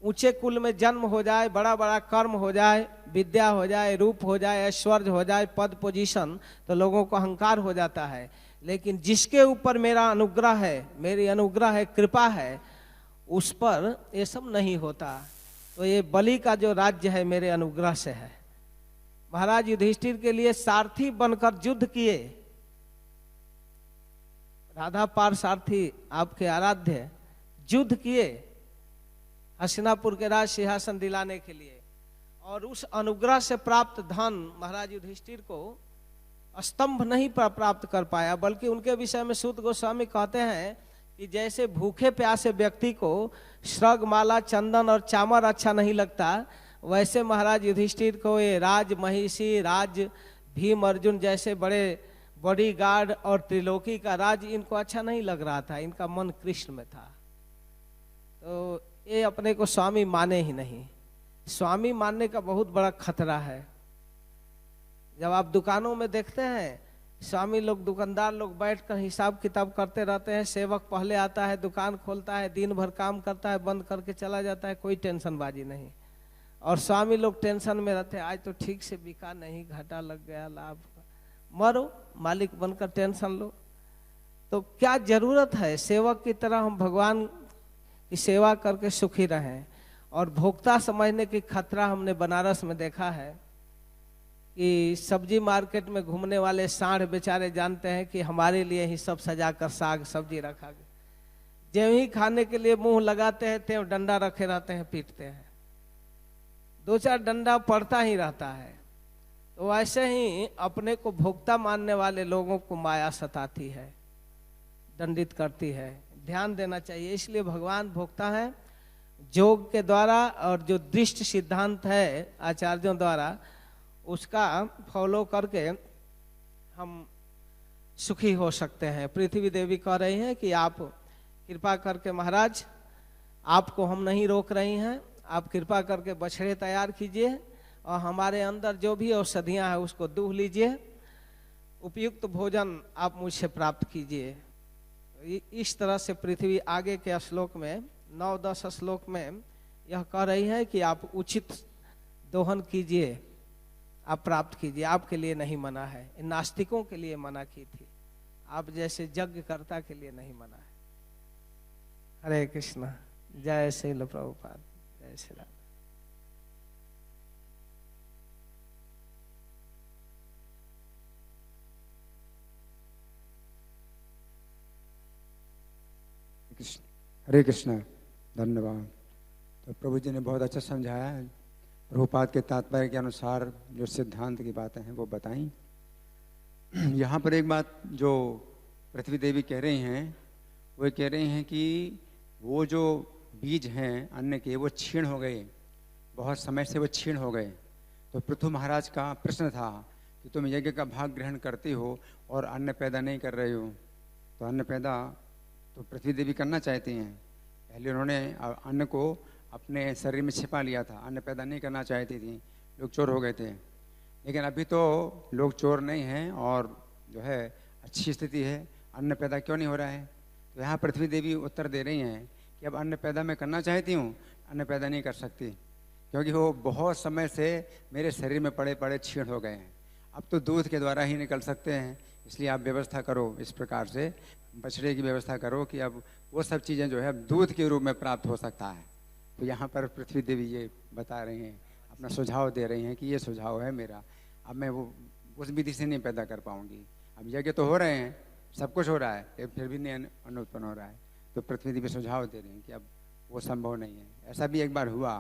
A: ऊंचे कुल में जन्म हो जाए, बड़ा बड़ा कर्म हो जाए, विद्या हो जाए, रूप हो जाए, ऐश्वर्य हो जाए, पद पोजीशन, तो लोगों को अहंकार हो जाता है। लेकिन जिसके ऊपर मेरा अनुग्रह है, मेरी अनुग्रह है, कृपा है, उस पर ये सब नहीं होता। तो ये बलि का जो राज्य है मेरे अनुग्रह से है। महाराज युधिष्ठिर के लिए सारथी बनकर युद्ध किए, राधा पारसारथी आपके आराध्य युद्ध किए हस्तिनापुर के राज सिंहासन दिलाने के लिए, और उस अनुग्रह से प्राप्त धन महाराज युधिष्ठिर को स्तंभ नहीं प्राप्त कर पाया, बल्कि उनके विषय में सूत गोस्वामी कहते हैं कि जैसे भूखे प्यासे व्यक्ति को श्रग, माला, चंदन और चामर अच्छा नहीं लगता, वैसे महाराज युधिष्ठिर को ये राज महिषी, राज भीम अर्जुन जैसे बड़े बॉडीगार्ड और त्रिलोकी का राज इनको अच्छा नहीं लग रहा था, इनका मन कृष्ण में था। तो ये अपने को स्वामी माने ही नहीं। स्वामी मानने का बहुत बड़ा खतरा है। जब आप दुकानों में देखते हैं, स्वामी लोग, दुकानदार लोग बैठकर हिसाब किताब करते रहते हैं, सेवक पहले आता है, दुकान खोलता है, दिन भर काम करता है, बंद करके चला जाता है, कोई टेंशन बाजी नहीं। और स्वामी लोग टेंशन में रहते हैं, आज तो ठीक से बिका नहीं, घाटा लग गया, लाभ, मरो, मालिक बनकर टेंशन लो। तो क्या जरूरत है? सेवक की तरह हम भगवान की सेवा करके सुखी रहें। और भोक्ता समझने की खतरा हमने बनारस में देखा है कि सब्जी मार्केट में घूमने वाले साढ़ बेचारे जानते हैं कि हमारे लिए ही सब सजा कर साग सब्जी रखा गया, ज्यों ही खाने के लिए मुंह लगाते हैं त्यों डंडा रखे रहते हैं, पीटते हैं, 2-4 डंडा पड़ता ही रहता है। तो ऐसे ही अपने को भोक्ता मानने वाले लोगों को माया सताती है, दंडित करती है, ध्यान देना चाहिए। इसलिए भगवान भोक्ता है। योग के द्वारा और जो दृष्ट सिद्धांत है आचार्यों द्वारा, उसका फॉलो करके हम सुखी हो सकते हैं। पृथ्वी देवी कह रही हैं कि आप कृपा करके महाराज, आपको हम नहीं रोक रही हैं, आप कृपा करके बछड़े तैयार कीजिए और हमारे अंदर जो भी औषधियां हैं उसको दूह लीजिए, उपयुक्त भोजन आप मुझसे प्राप्त कीजिए। इस तरह से पृथ्वी आगे के श्लोक में 9-10 श्लोक में यह कह रही है कि आप उचित दोहन कीजिए, आप प्राप्त कीजिए, आपके लिए नहीं मना है। नास्तिकों के लिए मना की थी, आप जैसे यज्ञकर्ता के लिए नहीं मना है। हरे कृष्ण। जय श्री प्रभुपाद, जय श्री राम।
B: हरे कृष्ण। धन्यवाद। तो प्रभु जी ने बहुत अच्छा समझाया है। प्रभुपाद के तात्पर्य के अनुसार जो सिद्धांत की बातें हैं वो बताई। यहाँ पर एक बात जो पृथ्वी देवी कह रही हैं, वो कह रही हैं कि वो जो बीज हैं अन्न के, वो क्षीण हो गए, बहुत समय से वो क्षीण हो गए। तो पृथु महाराज का प्रश्न था कि तुम यज्ञ का भाग ग्रहण करती हो और अन्न पैदा नहीं कर रहे हो, तो अन्न पैदा तो पृथ्वी देवी करना चाहती हैं। पहले उन्होंने अन्न को अपने शरीर में छिपा लिया था, अन्न पैदा नहीं करना चाहती थी, लोग चोर हो गए थे। लेकिन अभी तो लोग चोर नहीं हैं और जो है अच्छी स्थिति है, अन्न पैदा क्यों नहीं हो रहा है? तो यहाँ पृथ्वी देवी उत्तर दे रही हैं कि अब अन्न पैदा मैं करना चाहती हूँ, अन्न पैदा नहीं कर सकती, क्योंकि वो बहुत समय से मेरे शरीर में पड़े पड़े क्षीण हो गए हैं। अब तो दूध के द्वारा ही निकल सकते हैं, इसलिए आप व्यवस्था करो इस प्रकार से, बछड़े की व्यवस्था करो कि अब वो सब चीज़ें जो है अब दूध के रूप में प्राप्त हो सकता है। तो यहाँ पर पृथ्वी देवी ये बता रही हैं, अपना सुझाव दे रही हैं कि ये सुझाव है मेरा। अब मैं वो उस विधि से नहीं पैदा कर पाऊंगी। अब यज्ञ तो हो रहे हैं, सब कुछ हो रहा है, फिर भी नहीं अन्न उत्पन्न हो रहा है। तो पृथ्वी देवी सुझाव दे रही हैं कि अब वो संभव नहीं है। ऐसा भी एक बार हुआ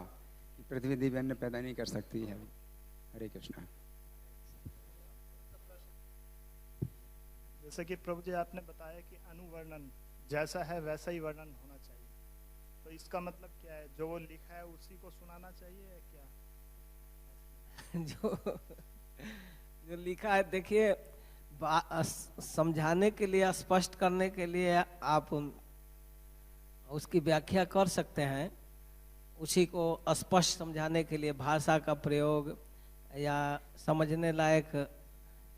B: कि पृथ्वी देवी अन्न पैदा नहीं कर सकती है। हरे कृष्णा।
C: जैसे कि प्रभु जी आपने बताया कि अनुवर्णन जैसा है वैसा ही वर्णन होना चाहिए, तो इसका मतलब क्या है? जो वो लिखा है उसी को सुनाना चाहिए या क्या?
A: जो लिखा है, देखिए, समझाने के लिए, स्पष्ट करने के लिए आप उसकी व्याख्या कर सकते हैं। उसी को स्पष्ट समझाने के लिए भाषा का प्रयोग या समझने लायक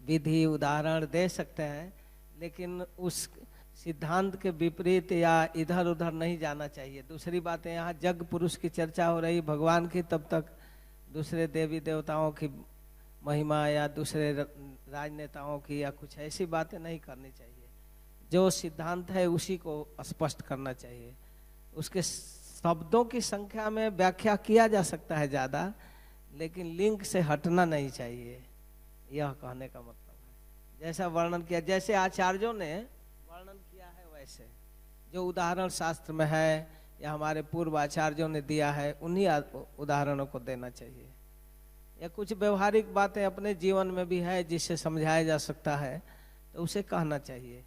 A: विधि उदाहरण दे सकते हैं, लेकिन उस सिद्धांत के विपरीत या इधर उधर नहीं जाना चाहिए। दूसरी बात है, यहाँ जग पुरुष की चर्चा हो रही भगवान की, तब तक दूसरे देवी देवताओं की महिमा या दूसरे राजनेताओं की या कुछ ऐसी बातें नहीं करनी चाहिए। जो सिद्धांत है उसी को स्पष्ट करना चाहिए। उसके शब्दों की संख्या में व्याख्या किया जा सकता है ज़्यादा, लेकिन लिंक से हटना नहीं चाहिए, यह कहने का मतलब है। जैसा वर्णन किया, जैसे आचार्यों ने वर्णन किया है, वैसे जो उदाहरण शास्त्र में है या हमारे पूर्व आचार्यों ने दिया है, उन्हीं उदाहरणों को देना चाहिए। या कुछ व्यवहारिक बातें अपने जीवन में भी है जिससे समझाया जा सकता है, तो उसे कहना चाहिए।